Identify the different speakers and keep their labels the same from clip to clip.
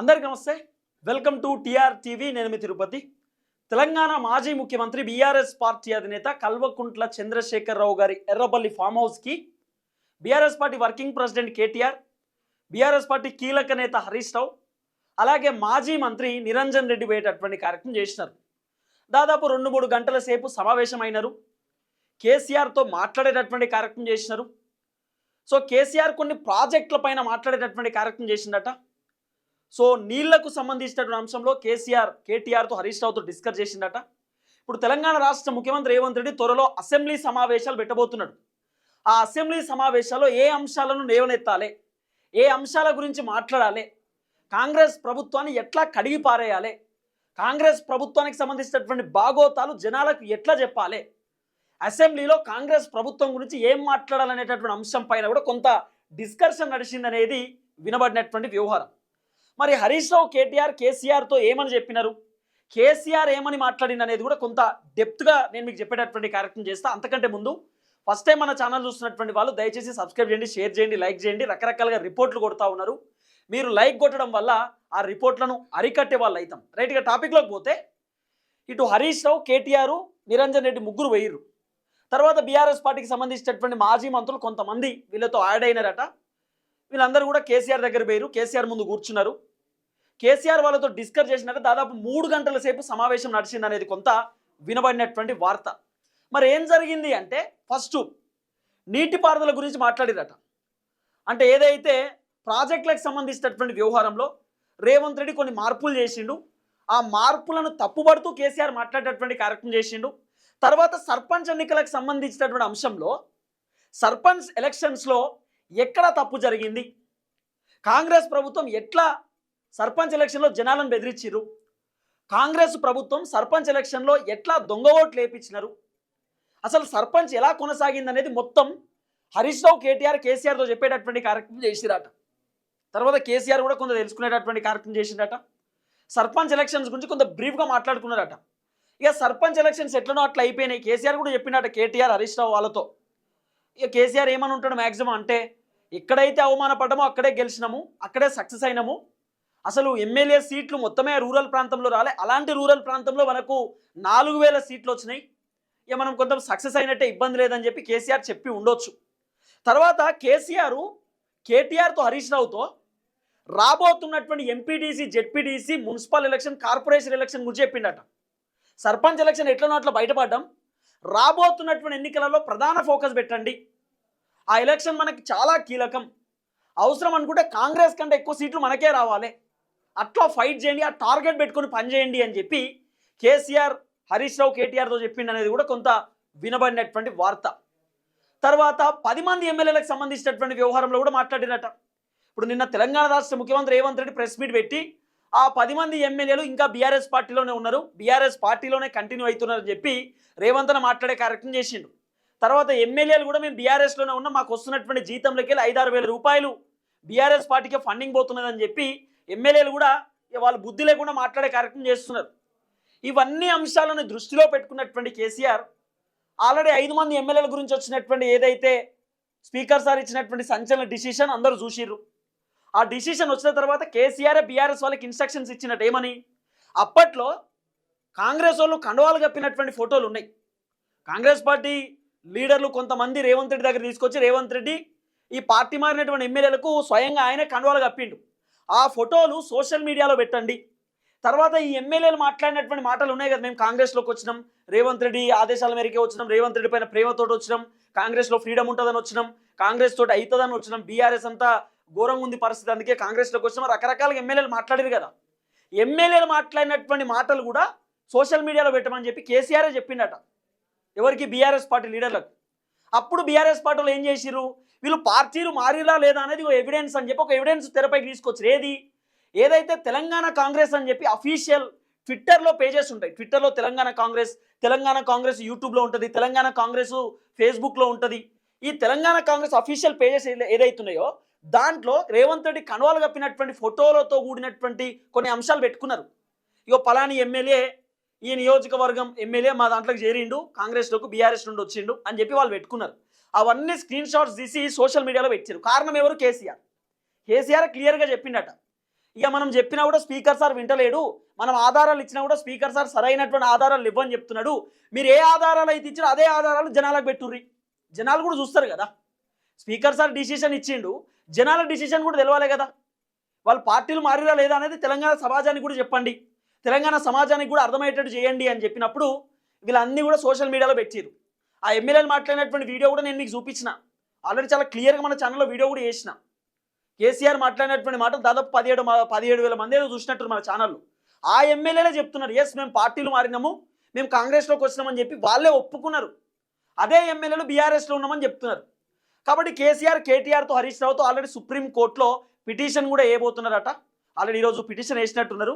Speaker 1: అందరికీ నమస్తే. Welcome to TR TV. నేను మీ తిరుపతి. తెలంగాణ మాజీ ముఖ్యమంత్రి బీఆర్ఎస్ పార్టీ అధినేత కల్వకుంట్ల చంద్రశేఖరరావు గారి ఎర్రబల్లి ఫామ్ హౌస్కి BRS party working president KTR, BRS party కీలక నేత హరీష్ రావు, అలాగే మాజీ మంత్రి నిరంజన్ రెడ్డి పోయేటటువంటి కార్యక్రమం చేసినారు. దాదాపు 2-3 గంటల సేపు సమావేశమైనారు. కేసీఆర్తో మాట్లాడేటటువంటి కార్యక్రమం చేసినారు. సో కేసీఆర్ కొన్ని ప్రాజెక్టుల పైన మాట్లాడేటటువంటి కార్యక్రమం చేసిందట. సో నీళ్లకు సంబంధించినటువంటి అంశంలో కేటీఆర్తో హరీష్ రావుతో డిస్కస్ చేసిందట. ఇప్పుడు తెలంగాణ రాష్ట్ర ముఖ్యమంత్రి రేవంత్ రెడ్డి త్వరలో అసెంబ్లీ సమావేశాలు పెట్టబోతున్నాడు. ఆ అసెంబ్లీ సమావేశాల్లో ఏ అంశాలను లేవనెత్తాలి, ఏ అంశాల గురించి మాట్లాడాలి, కాంగ్రెస్ ప్రభుత్వాన్ని ఎట్లా కడిగి పారేయాలి, కాంగ్రెస్ ప్రభుత్వానికి సంబంధించినటువంటి బాగోతాలు జనాలకు ఎట్లా చెప్పాలి, అసెంబ్లీలో కాంగ్రెస్ ప్రభుత్వం గురించి ఏం మాట్లాడాలనేటటువంటి అంశం పైన కూడా కొంత డిస్కషన్ నడిచిందనేది వినబడినటువంటి వ్యవహారం. మరి హరీష్ రావు కేసీఆర్తో ఏమని చెప్పినారు, కేసీఆర్ ఏమని మాట్లాడింది అనేది కూడా కొంత డెప్త్గా నేను మీకు చెప్పేటటువంటి కార్యక్రమం చేస్తా. అంతకంటే ముందు ఫస్ట్ టైం మన ఛానల్ చూస్తున్నటువంటి వాళ్ళు దయచేసి సబ్స్క్రైబ్ చేయండి, షేర్ చేయండి, లైక్ చేయండి. రకరకాలుగా రిపోర్ట్లు కొడతా ఉన్నారు. మీరు లైక్ కొట్టడం వల్ల ఆ రిపోర్ట్లను అరికట్టే వాళ్ళు అవుతాం. రైట్గా టాపిక్లోకి పోతే, ఇటు హరీష్ రావు, కేటీఆర్, నిరంజన్ రెడ్డి ముగ్గురు పోయిర్రు. తర్వాత బీఆర్ఎస్ పార్టీకి సంబంధించినటువంటి మాజీ మంత్రులు కొంతమంది వీళ్ళతో యాడ్ అయినారట. వీళ్ళందరూ కూడా కేసీఆర్ దగ్గర పోయారు. కేసీఆర్ ముందు కూర్చున్నారు. కేసీఆర్ వాళ్ళతో డిస్కస్ చేసినాక దాదాపు 3 గంటల సేపు సమావేశం నడిచింది అనేది కొంత వినబడినటువంటి వార్త. మరి ఏం జరిగింది అంటే, ఫస్ట్ నీటిపారుదల గురించి మాట్లాడిరట. అంటే ఏదైతే ప్రాజెక్టులకు సంబంధించినటువంటి వ్యవహారంలో రేవంత్ రెడ్డి కొన్ని మార్పులు చేసిండు, ఆ మార్పులను తప్పుపడుతూ కేసీఆర్ మాట్లాడేటటువంటి కార్యక్రమం చేసిండు. తర్వాత సర్పంచ్ ఎన్నికలకు సంబంధించినటువంటి అంశంలో సర్పంచ్ ఎలక్షన్స్లో ఎక్కడ తప్పు జరిగింది, కాంగ్రెస్ ప్రభుత్వం ఎట్లా సర్పంచ్ ఎలక్షన్లో జనాలను బెదిరించారు, కాంగ్రెస్ ప్రభుత్వం సర్పంచ్ ఎలక్షన్లో ఎట్లా దొంగ ఓట్లు వేయించినారు, అసలు సర్పంచ్ ఎలా కొనసాగింది అనేది మొత్తం హరీష్ రావు, కేసీఆర్తో చెప్పేటటువంటి కార్యక్రమం చేసిరట. తర్వాత కేసీఆర్ కూడా కొంత తెలుసుకునేటటువంటి కార్యక్రమం చేసిందట. సర్పంచ్ ఎలక్షన్స్ గురించి కొంత బ్రీఫ్గా మాట్లాడుకున్నారట. ఇక సర్పంచ్ ఎలక్షన్స్ ఎట్లనో అట్లా అయిపోయినాయి. కేసీఆర్ కూడా చెప్పినట్ట కేటీఆర్ హరీష్ రావు వాళ్ళతో. ఇక కేసీఆర్ ఏమని ఉంటాడు మ్యాక్సిమం అంటే, ఎక్కడైతే అవమానపడ్డామో అక్కడే గెలిచినాము, అక్కడే సక్సెస్ అయినాము. అసలు ఎమ్మెల్యే సీట్లు మొత్తమే రూరల్ ప్రాంతంలో రాలే, అలాంటి రూరల్ ప్రాంతంలో మనకు 4000 సీట్లు వచ్చినాయి. ఇక మనం కొంత సక్సెస్ అయినట్టే, ఇబ్బంది లేదని చెప్పి కేసీఆర్ చెప్పి ఉండొచ్చు. తర్వాత కేటీఆర్తో హరీష్ రావుతో రాబోతున్నటువంటి MPTC, ZPTC, municipal election, corporation election గురించి చెప్పిండట. సర్పంచ్ ఎలక్షన్ ఎట్లనో అట్లా బయటపడ్డాం, రాబోతున్నటువంటి ఎన్నికలలో ప్రధాన ఫోకస్ పెట్టండి, ఆ ఎలక్షన్ మనకి చాలా కీలకం, అవసరం అనుకుంటే కాంగ్రెస్ కంటే ఎక్కువ సీట్లు మనకే రావాలి, అట్లా ఫైట్ చేయండి, ఆ టార్గెట్ పెట్టుకొని పనిచేయండి అని చెప్పి కేసీఆర్ హరీష్ రావు కేటీఆర్తో చెప్పిండి అనేది కూడా కొంత వినబడినటువంటి వార్త. తర్వాత 10 మంది ఎమ్మెల్యేలకు సంబంధించినటువంటి వ్యవహారంలో కూడా మాట్లాడినట. ఇప్పుడు నిన్న తెలంగాణ రాష్ట్ర ముఖ్యమంత్రి రేవంత్ రెడ్డి ప్రెస్ మీట్ పెట్టి ఆ 10 మంది ఎమ్మెల్యేలు ఇంకా బీఆర్ఎస్ పార్టీలోనే ఉన్నారు, బీఆర్ఎస్ పార్టీలోనే కంటిన్యూ అవుతున్నారని చెప్పి రేవంత్ మాట్లాడే కార్యక్రమం చేసిండు. తర్వాత ఎమ్మెల్యేలు కూడా మేము బీఆర్ఎస్లోనే ఉన్నాం, మాకు వస్తున్నటువంటి జీతంలోకి వెళ్ళి 5-6 వేల రూపాయలు బీఆర్ఎస్ పార్టీకి ఫండింగ్ పోతున్నదని చెప్పి ఎమ్మెల్యేలు కూడా వాళ్ళు బుద్ధి లేకుండా మాట్లాడే కార్యక్రమం చేస్తున్నారు. ఇవన్నీ అంశాలను దృష్టిలో పెట్టుకున్నటువంటి కేసీఆర్ ఆల్రెడీ 5 మంది ఎమ్మెల్యేల గురించి వచ్చినటువంటి ఏదైతే స్పీకర్ సార్ ఇచ్చినటువంటి సంచలన డిసిషన్ అందరూ చూసిర్రు. ఆ డిసిషన్ వచ్చిన తర్వాత కేసీఆర్ బీఆర్ఎస్ వాళ్ళకి ఇన్స్ట్రక్షన్స్ ఇచ్చినట్టు ఏమని, అప్పట్లో కాంగ్రెస్ వాళ్ళు కండువాలు కప్పినటువంటి ఫోటోలు ఉన్నాయి. కాంగ్రెస్ పార్టీ లీడర్లు కొంతమంది రేవంత్ రెడ్డి దగ్గర తీసుకొచ్చి రేవంత్ రెడ్డి ఈ పార్టీ మారినటువంటి ఎమ్మెల్యేలకు స్వయంగా ఆయనే కండువాలు కప్పిండు, ఆ ఫోటోలు సోషల్ మీడియాలో పెట్టండి. తర్వాత ఈ ఎమ్మెల్యేలు మాట్లాడినటువంటి మాటలు ఉన్నాయి కదా, మేము కాంగ్రెస్లోకి వచ్చినాం, రేవంత్ రెడ్డి ఆదేశాల మేరకే వచ్చినాం, రేవంత్ రెడ్డి పైన ప్రేమతోటి వచ్చినాం, కాంగ్రెస్లో ఫ్రీడమ్ ఉంటుందని వచ్చినాం, కాంగ్రెస్ తోటి అవుతుందని వచ్చినాం, బీఆర్ఎస్ అంతా ఘోరంగా ఉంది పరిస్థితి, అందుకే కాంగ్రెస్లోకి వచ్చినాం, రకరకాలుగా ఎమ్మెల్యేలు మాట్లాడారు కదా. ఎమ్మెల్యేలు మాట్లాడినటువంటి మాటలు కూడా సోషల్ మీడియాలో పెట్టమని చెప్పి కేసీఆరే చెప్పిండట. ఎవరికి? బీఆర్ఎస్ పార్టీ లీడర్లకు. అప్పుడు బీఆర్ఎస్ పార్టీలో ఏం చేసిరు, వీళ్ళు పార్టీలు మారిలా లేదా అనేది ఒక ఎవిడెన్స్ అని చెప్పి ఒక ఎవిడెన్స్ తెరపైకి తీసుకొచ్చారు. ఏదైతే తెలంగాణ కాంగ్రెస్ అని చెప్పి అఫీషియల్ ట్విట్టర్లో పేజెస్ ఉంటాయి. ట్విట్టర్లో తెలంగాణ కాంగ్రెస్ యూట్యూబ్లో ఉంటుంది, తెలంగాణ కాంగ్రెస్ ఫేస్బుక్లో ఉంటుంది. ఈ తెలంగాణ కాంగ్రెస్ అఫీషియల్ పేజెస్ ఏదైతున్నాయో దాంట్లో రేవంత్ రెడ్డి కనువాలు కప్పినటువంటి ఫోటోలతో కూడినటువంటి కొన్ని అంశాలు పెట్టుకున్నారు. ఇగో పలాని ఎమ్మెల్యే, ఈ నియోజకవర్గం ఎమ్మెల్యే మా దాంట్లోకి చేరిండు, కాంగ్రెస్లోకి బీఆర్ఎస్ నుండి వచ్చిండు అని చెప్పి వాళ్ళు పెట్టుకున్నారు. అవన్నీ స్క్రీన్ షాట్స్ తీసి సోషల్ మీడియాలో పెట్టారు. కారణం ఎవరు? కేసీఆర్ క్లియర్గా చెప్పిండట, ఇక మనం చెప్పినా కూడా స్పీకర్ సార్ వింటలేడు, మనం ఆధారాలు ఇచ్చినా కూడా స్పీకర్ సార్ సరైనటువంటి ఆధారాలు ఇవ్వని చెప్తున్నాడు, మీరు ఏ ఆధారాలు అయితే ఇచ్చారో అదే ఆధారాలు జనాలకు పెట్టుర్రి, జనాలు కూడా చూస్తారు కదా. స్పీకర్ సార్ డిసిషన్ ఇచ్చిండు, జనాల డిసిషన్ కూడా తెలవాలి కదా. వాళ్ళు పార్టీలు మారిరా లేదా అనేది తెలంగాణ సమాజానికి కూడా చెప్పండి, తెలంగాణ సమాజానికి కూడా అర్థమయ్యేటట్టు చేయండి అని చెప్పినప్పుడు వీళ్ళన్నీ కూడా సోషల్ మీడియాలో పెట్టారు. ఆ ఎమ్మెల్యేలు మాట్లాడినటువంటి వీడియో కూడా నేను మీకు చూపించిన, ఆల్రెడీ చాలా క్లియర్గా మన ఛానల్లో వీడియో కూడా చేసిన. కేసీఆర్ మాట్లాడినటువంటి మాటలు దాదాపు 17,000 మంది ఏదో చూసినట్టు మన ఛానల్లో. ఆ ఎమ్మెల్యేలే చెప్తున్నారు ఎస్ మేము పార్టీలు మారినాము, మేము కాంగ్రెస్లోకి వచ్చినామని చెప్పి వాళ్ళే ఒప్పుకున్నారు. అదే ఎమ్మెల్యేలు బీఆర్ఎస్లో ఉన్నామని చెప్తున్నారు. కాబట్టి కేసీఆర్ కేటీఆర్తో హరీష్ రావుతో ఆల్రెడీ సుప్రీంకోర్టులో పిటిషన్ కూడా వేయబోతున్నారట. ఆల్రెడీ ఈరోజు పిటిషన్ వేసినట్టున్నారు.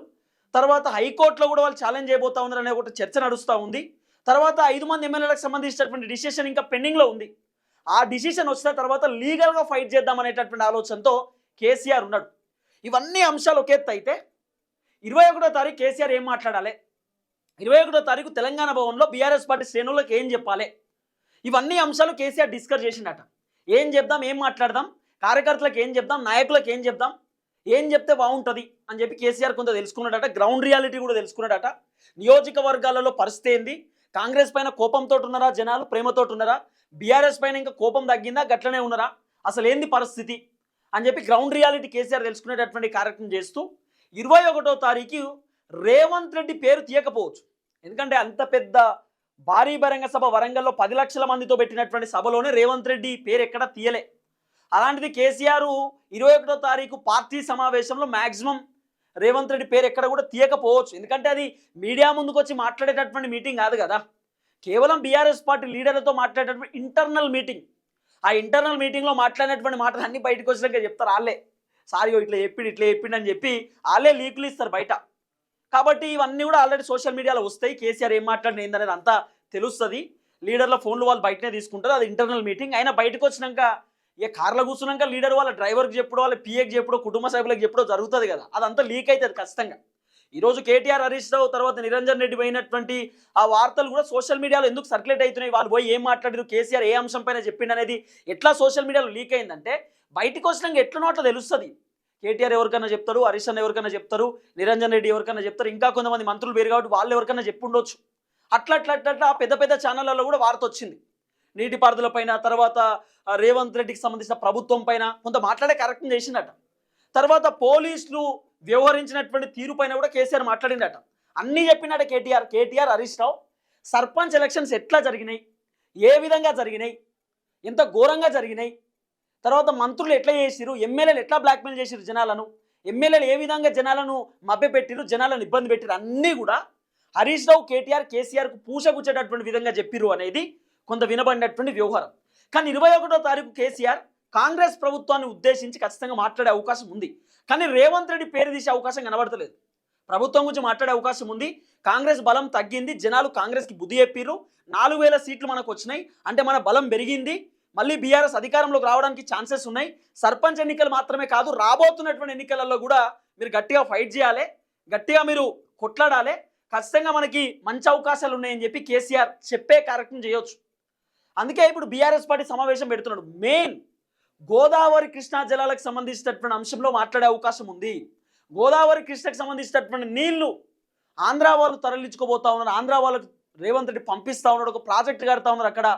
Speaker 1: తర్వాత హైకోర్టులో కూడా వాళ్ళు ఛాలెంజ్ చేయబోతా ఉన్నారు అనే ఒక చర్చ నడుస్తూ ఉంది. తర్వాత 5 మంది ఎమ్మెల్యేలకు సంబంధించినటువంటి డిసిషన్ ఇంకా పెండింగ్లో ఉంది. ఆ డిసిషన్ వచ్చిన తర్వాత లీగల్గా ఫైట్ చేద్దాం అనేటటువంటి ఆలోచనతో కేసీఆర్ ఉన్నాడు. ఇవన్నీ అంశాలు ఒక ఎత్తు అయితే 21వ తారీఖు కేసీఆర్ ఏం మాట్లాడాలి, 21వ తారీఖు తెలంగాణ భవన్లో బీఆర్ఎస్ పార్టీ శ్రేణులకు ఏం చెప్పాలి, ఇవన్నీ అంశాలు కేసీఆర్ డిస్కస్ చేసిండట. ఏం చెప్దాం, ఏం మాట్లాడదాం, కార్యకర్తలకు ఏం చెప్దాం, నాయకులకు ఏం చెప్దాం, ఏం చెప్తే బాగుంటుంది అని చెప్పి కేసీఆర్ కొంత తెలుసుకున్నాడట. గ్రౌండ్ రియాలిటీ కూడా తెలుసుకున్నాడట. నియోజకవర్గాలలో పరిస్థితి ఏంది, కాంగ్రెస్ పైన కోపంతో ఉన్నారా జనాలు, ప్రేమతో ఉన్నారా, బీఆర్ఎస్ పైన ఇంకా కోపం తగ్గిందా, గట్లనే ఉన్నారా, అసలు ఏంది పరిస్థితి అని చెప్పి గ్రౌండ్ రియాలిటీ కేసీఆర్ తెలుసుకునేటటువంటి కార్యక్రమం చేస్తూ 21వ తారీఖు రేవంత్ రెడ్డి పేరు తీయకపోవచ్చు. ఎందుకంటే అంత పెద్ద భారీ బహిరంగ సభ వరంగల్లో 10 లక్షల మందితో పెట్టినటువంటి సభలోనే రేవంత్ రెడ్డి పేరు ఎక్కడా తీయలే. అలాంటిది కేసీఆర్ 21వ తారీఖు పార్టీ సమావేశంలో మ్యాక్సిమం రేవంత్ రెడ్డి పేరు ఎక్కడ కూడా తీయకపోవచ్చు. ఎందుకంటే అది మీడియా ముందుకు వచ్చి మాట్లాడేటటువంటి మీటింగ్ కాదు కదా, కేవలం బీఆర్ఎస్ పార్టీ లీడర్లతో మాట్లాడేటటువంటి ఇంటర్నల్ మీటింగ్. ఆ ఇంటర్నల్ మీటింగ్లో మాట్లాడినటువంటి మాటలు అన్ని బయటకు వచ్చినాక చెప్తారు వాళ్ళే, సారీ ఇట్లా చెప్పిండు అని చెప్పి వాళ్ళే లీకులు ఇస్తారు బయట. కాబట్టి ఇవన్నీ కూడా ఆల్రెడీ సోషల్ మీడియాలో వస్తాయి. కేసీఆర్ ఏం మాట్లాడిన ఏందనేది అంతా తెలుస్తుంది. లీడర్ల ఫోన్లు వాళ్ళు బయటనే తీసుకుంటారు, అది ఇంటర్నల్ మీటింగ్. అయినా బయటకు వచ్చినాక ఇక కార్లో కూర్చున్నాక లీడర్ వాళ్ళ డ్రైవర్కి చెప్పడం, వాళ్ళ పిఏకి చెప్పడం, కుటుంబ సభ్యులకు చెప్పడం జరుగుతుంది కదా, అదంతా లీక్ అవుతుంది ఖచ్చితంగా. ఈరోజు కేటీఆర్ హరీష్ రావు తర్వాత నిరంజన్ రెడ్డి పోయినటువంటి ఆ వార్తలు కూడా సోషల్ మీడియాలో ఎందుకు సర్క్యులేట్ అవుతున్నాయి, వాళ్ళు పోయి ఏం మాట్లాడారు, కేసీఆర్ ఏ అంశం పైన చెప్పిండు అనేది ఎట్లా సోషల్ మీడియాలో లీక్ అయిందంటే బయటకు వచ్చినాక ఎట్లనో అట్లా తెలుస్తుంది. కేటీఆర్ ఎవరికైనా చెప్తారు, హరీష్ అన్న ఎవరికైనా చెప్తారు, నిరంజన్ రెడ్డి ఎవరికైనా చెప్తారు, ఇంకా కొంతమంది మంత్రులు వేరు కాబట్టి వాళ్ళు ఎవరికైనా చెప్పుండొచ్చు. అట్లా పెద్ద పెద్ద ఛానళ్ళలో కూడా వార్త వచ్చింది. నీటిపారుదల పైన, తర్వాత రేవంత్ రెడ్డికి సంబంధించిన ప్రభుత్వం పైన కొంత మాట్లాడే కార్యక్రమం చేసిందట. తర్వాత పోలీసులు వ్యవహరించినటువంటి తీరు పైన కూడా కేసీఆర్ మాట్లాడిందట. అన్నీ చెప్పినట్ట కేటీఆర్ హరీష్ రావు. సర్పంచ్ ఎలక్షన్స్ ఎట్లా జరిగినాయి, ఏ విధంగా జరిగినాయి, ఎంత ఘోరంగా జరిగినాయి, తర్వాత మంత్రులు ఎట్లా చేసిరు, ఎమ్మెల్యేలు ఎట్లా బ్లాక్మెయిల్ చేసిరు జనాలను, ఎమ్మెల్యేలు ఏ విధంగా జనాలను మభ్యపెట్టిరు, జనాలను ఇబ్బంది పెట్టిరు, అన్నీ కూడా హరీష్ రావు కేసీఆర్కు పూసగుచ్చేటటువంటి విధంగా చెప్పిరు అనేది కొంత వినబడినటువంటి వ్యవహారం. కానీ 21వ తారీఖు కేసీఆర్ కాంగ్రెస్ ప్రభుత్వాన్ని ఉద్దేశించి ఖచ్చితంగా మాట్లాడే అవకాశం ఉంది. కానీ రేవంత్ రెడ్డి పేరు తీసే అవకాశం కనబడతలేదు. ప్రభుత్వం గురించి మాట్లాడే అవకాశం ఉంది. కాంగ్రెస్ బలం తగ్గింది, జనాలు కాంగ్రెస్కి బుద్ధి చెప్పిరు, 4,000 సీట్లు మనకు వచ్చినాయి అంటే మన బలం పెరిగింది, మళ్ళీ బీఆర్ఎస్ అధికారంలోకి రావడానికి ఛాన్సెస్ ఉన్నాయి. సర్పంచ్ ఎన్నికలు మాత్రమే కాదు, రాబోతున్నటువంటి ఎన్నికలలో కూడా మీరు గట్టిగా ఫైట్ చేయాలి, గట్టిగా మీరు కొట్లాడాలి, ఖచ్చితంగా మనకి మంచి అవకాశాలు ఉన్నాయని చెప్పి కేసీఆర్ చెప్పే కార్యక్రమం చేయొచ్చు. అందుకే ఇప్పుడు బీఆర్ఎస్ పార్టీ సమావేశం పెడుతున్నాడు. మెయిన్ గోదావరి కృష్ణా జలాలకు సంబంధించినటువంటి అంశంలో మాట్లాడే అవకాశం ఉంది. గోదావరి కృష్ణకు సంబంధించినటువంటి నీళ్లు ఆంధ్ర వాళ్ళు తరలించుకోబోతా ఉన్నారు, ఆంధ్ర వాళ్ళకు రేవంత్ రెడ్డి పంపిస్తూ ఉన్నాడు, ఒక ప్రాజెక్ట్ కడతా ఉన్నారు అక్కడ,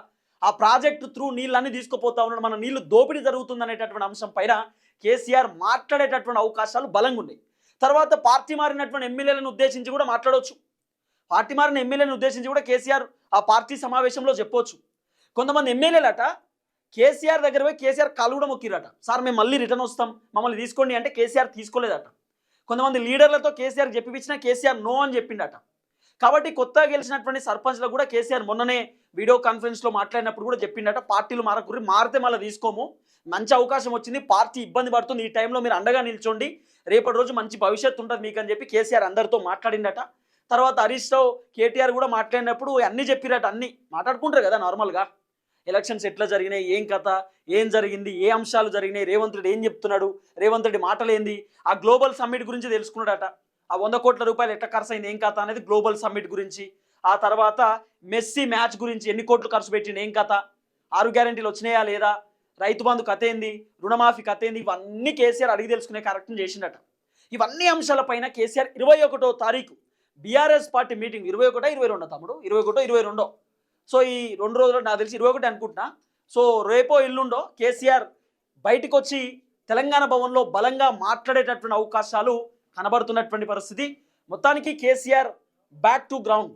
Speaker 1: ఆ ప్రాజెక్టు త్రూ నీళ్ళన్నీ తీసుకుపోతా ఉన్నాడు, మన నీళ్లు దోపిడీ జరుగుతుంది అనేటటువంటి అంశం పైన కేసీఆర్ మాట్లాడేటటువంటి అవకాశాలు బలంగా ఉన్నాయి. తర్వాత పార్టీ మారినటువంటి ఎమ్మెల్యేలను ఉద్దేశించి కూడా మాట్లాడవచ్చు. పార్టీ మారిన ఎమ్మెల్యేలను ఉద్దేశించి కూడా కేసీఆర్ ఆ పార్టీ సమావేశంలో చెప్పొచ్చు. కొంతమంది ఎమ్మెల్యేలట కేసీఆర్ దగ్గర పోయి కేసీఆర్ కాలు కూడా మొక్కిరట, సార్ మేము మళ్ళీ రిటర్న్ వస్తాం మమ్మల్ని తీసుకోండి అంటే కేసీఆర్ తీసుకోలేదట. కొంతమంది లీడర్లతో కేసీఆర్ చెప్పిపించినా కేసీఆర్ నో అని చెప్పిండట. కాబట్టి కొత్తగా గెలిచినటువంటి సర్పంచ్లకు కూడా కేసీఆర్ మొన్ననే వీడియో కాన్ఫరెన్స్లో మాట్లాడినప్పుడు కూడా చెప్పిండట, పార్టీలు మారకుర్రి, మారితే మళ్ళీ తీసుకోము, మంచి అవకాశం వచ్చింది, పార్టీ ఇబ్బంది పడుతుంది, ఈ టైంలో మీరు అండగా నిల్చోండి, రేపటి రోజు మంచి భవిష్యత్తు ఉంటుంది మీకు అని చెప్పి కేసీఆర్ అందరితో మాట్లాడిండట. తర్వాత హరీష్ రావు కేటీఆర్ కూడా మాట్లాడినప్పుడు అన్నీ చెప్పిరట, అన్నీ మాట్లాడుకుంటారు కదా నార్మల్గా, ఎలక్షన్స్ ఎట్లా జరిగినాయి, ఏం కథ, ఏం జరిగింది, ఏ అంశాలు జరిగినాయి, రేవంత్ రెడ్డి ఏం చెప్తున్నాడు, రేవంత్ రెడ్డి మాటలేంది, ఆ గ్లోబల్ సమ్మిట్ గురించి తెలుసుకున్నాడట, ఆ 100 కోట్ల రూపాయలు ఎట్లా ఖర్చు అయింది, ఏం కథ అనేది గ్లోబల్ సమ్మిట్ గురించి, ఆ తర్వాత మెస్సీ మ్యాచ్ గురించి ఎన్ని కోట్లు ఖర్చు పెట్టింది, ఏం కథ, 6 గ్యారెంటీలు వచ్చినాయా లేదా, రైతు బంధు కథ ఏంది, రుణమాఫీ కథ ఏంది, ఇవన్నీ కేసీఆర్ అడిగి తెలుసుకునే కార్యక్రమం చేసిండట. ఇవన్నీ అంశాలపైన కేసీఆర్ 21వ తారీఖు బీఆర్ఎస్ పార్టీ మీటింగ్ 21 22 తమ్ముడు 21 22 సో ఈ 2 రోజులు నాకు తెలిసి 21 అనుకుంటున్నా. సో రేపో ఎల్లుండో కేసీఆర్ బయటకు వచ్చి తెలంగాణ భవన్లో బలంగా మాట్లాడేటటువంటి అవకాశాలు కనబడుతున్నటువంటి పరిస్థితి. మొత్తానికి KCR back to ground.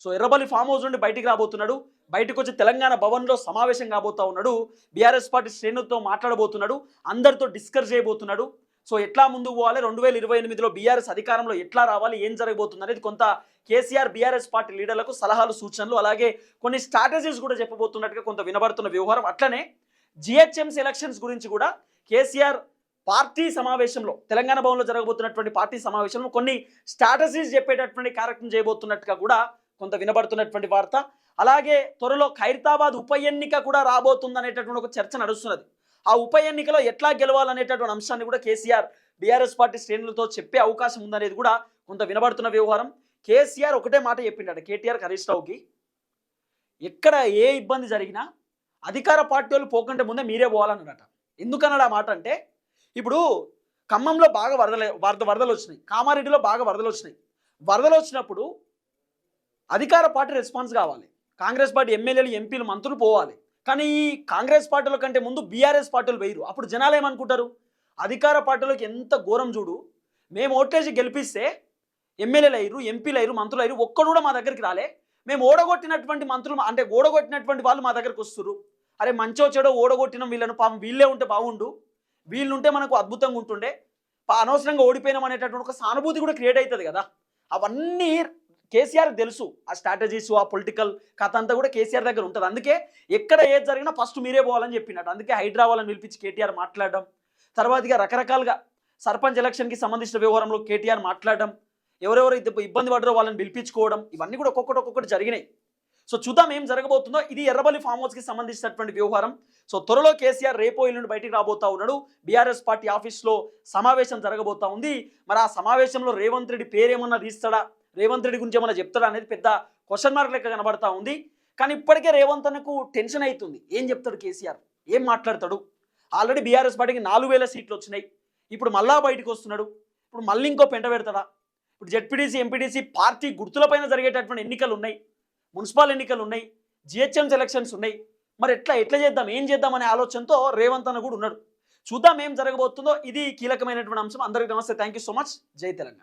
Speaker 1: So Errabelli farm house నుండి బయటికి రాబోతున్నాడు. బయటకు వచ్చి తెలంగాణ భవన్లో సమావేశం కాబోతా ఉన్నాడు. బీఆర్ఎస్ పార్టీ శ్రేణులతో మాట్లాడబోతున్నాడు. అందరితో డిస్కస్ చేయబోతున్నాడు. సో ఎట్లా ముందుకు పోవాలి, 2028లో బీఆర్ఎస్ అధికారంలో ఎట్లా రావాలి, ఏం జరగబోతుంది అనేది కొంత కేసీఆర్ బీఆర్ఎస్ పార్టీ లీడర్లకు సలహాలు సూచనలు అలాగే కొన్ని స్ట్రాటజీస్ కూడా చెప్పబోతున్నట్టుగా కొంత వినబడుతున్న వ్యవహారం. అట్లనే జిహెచ్ఎంసీ ఎలక్షన్స్ గురించి కూడా కేసీఆర్ పార్టీ సమావేశంలో తెలంగాణ భవన్లో జరగబోతున్నటువంటి పార్టీ సమావేశంలో కొన్ని స్ట్రాటజీస్ చెప్పేటటువంటి కార్యక్రమం చేయబోతున్నట్టుగా కూడా కొంత వినబడుతున్నటువంటి వార్త. అలాగే త్వరలో ఖైరతాబాద్ ఉప ఎన్నిక కూడా రాబోతుంది అనేటటువంటి ఒక చర్చ నడుస్తున్నది. ఆ ఉప ఎన్నికలో ఎట్లా గెలవాలనేటటువంటి అంశాన్ని కూడా కేసీఆర్ బీఆర్ఎస్ పార్టీ శ్రేణులతో చెప్పే అవకాశం ఉందనేది కూడా కొంత వినబడుతున్న వ్యవహారం. కేసీఆర్ ఒకటే మాట చెప్పిండట కేటీఆర్ హరీష్ రావుకి, ఎక్కడ ఏ ఇబ్బంది జరిగినా అధికార పార్టీ వాళ్ళు పోకంటే ముందే మీరే పోవాలన్నాడట. ఎందుకన్నాడు ఆ మాట అంటే, ఇప్పుడు ఖమ్మంలో బాగా వరదలు వచ్చినాయి, కామారెడ్డిలో బాగా వరదలు వచ్చినాయి. వరదలు వచ్చినప్పుడు అధికార పార్టీ రెస్పాన్స్ కావాలి, కాంగ్రెస్ పార్టీ ఎమ్మెల్యేలు ఎంపీలు మంత్రులు పోవాలి. కానీ ఈ కాంగ్రెస్ పార్టీల కంటే ముందు బీఆర్ఎస్ పార్టీలు వేయరు. అప్పుడు జనాలు ఏమనుకుంటారు, అధికార పార్టీలోకి ఎంత ఘోరం చూడు, మేము ఓట్లేసి గెలిపిస్తే ఎమ్మెల్యేలు అయ్యారు, ఎంపీలు అయ్యారు, మంత్రులు అయ్యారు, ఒక్కడు కూడా మా దగ్గరికి రాలే, మేము ఓడగొట్టినటువంటి మంత్రులు అంటే ఓడగొట్టినటువంటి వాళ్ళు మా దగ్గరికి వస్తున్నారు, అరే మంచో చెడో ఓడగొట్టినాం వీళ్ళను, పాపం వీళ్ళే ఉంటే బాగుండు, వీళ్ళుంటే మనకు అద్భుతంగా ఉంటుండే, అనవసరంగా ఓడిపోయినాం అనేటటువంటి ఒక సానుభూతి కూడా క్రియేట్ అవుతుంది కదా. అవన్నీ కేసీఆర్ తెలుసు. ఆ స్ట్రాటజీస్ ఆ పొలిటికల్ కథ అంతా కూడా కేసీఆర్ దగ్గర ఉంటుంది. అందుకే ఎక్కడ ఏది జరిగినా ఫస్ట్ మీరే పోవాలని చెప్పినట్టు. అందుకే హైదరాబాద్ని పిలిపించి కేటీఆర్ మాట్లాడడం, తర్వాతగా రకరకాలుగా సర్పంచ్ ఎలక్షన్కి సంబంధించిన వ్యవహారంలో కేటీఆర్ మాట్లాడడం, ఎవరెవరు ఇబ్బంది పడ్డారో వాళ్ళని పిలిపించుకోవడం, ఇవన్నీ కూడా ఒక్కొక్కటి జరిగినాయి. సో చూద్దాం ఏం జరగబోతుందో. ఇది ఎర్రబల్లి ఫామ్ హౌస్కి సంబంధించినటువంటి వ్యవహారం. సో త్వరలో కేసీఆర్ రేపో ఎల్లుండి బయటికి రాబోతా ఉన్నాడు. బీఆర్ఎస్ పార్టీ ఆఫీస్లో సమావేశం జరగబోతా ఉంది. మరి ఆ సమావేశంలో రేవంత్ రెడ్డి పేరేమన్నా తీస్తాడా, రేవంత్ రెడ్డి గురించి ఏమన్నా చెప్తాడా అనేది పెద్ద క్వశ్చన్ మార్క్ లెక్క కనబడతా ఉంది. కానీ ఇప్పటికే రేవంత్ అన్నకు టెన్షన్ అవుతుంది, ఏం చెప్తాడు కేసీఆర్, ఏం మాట్లాడతాడు. ఆల్రెడీ బీఆర్ఎస్ పార్టీకి 4000 సీట్లు వచ్చినాయి, ఇప్పుడు మళ్ళా బయటకు వస్తున్నాడు, ఇప్పుడు మళ్ళీ ఇంకో పెంట పెడతాడా. ఇప్పుడు జెడ్పీటీసీ ఎంపీటీసీ పార్టీ గుర్తులపైన జరిగేటటువంటి ఎన్నికలు ఉన్నాయి, మున్సిపల్ ఎన్నికలు ఉన్నాయి, జిహెచ్ఎంసీ ఎలక్షన్స్ ఉన్నాయి. మరి ఎట్లా చేద్దాం, ఏం చేద్దాం అనే ఆలోచనతో రేవంత్ అన్న కూడా ఉన్నాడు. చూద్దాం ఏం జరగబోతుందో. ఇది కీలకమైనటువంటి అంశం. అందరికీ నమస్తే, థ్యాంక్ యూ సో మచ్. జై తెలంగాణ.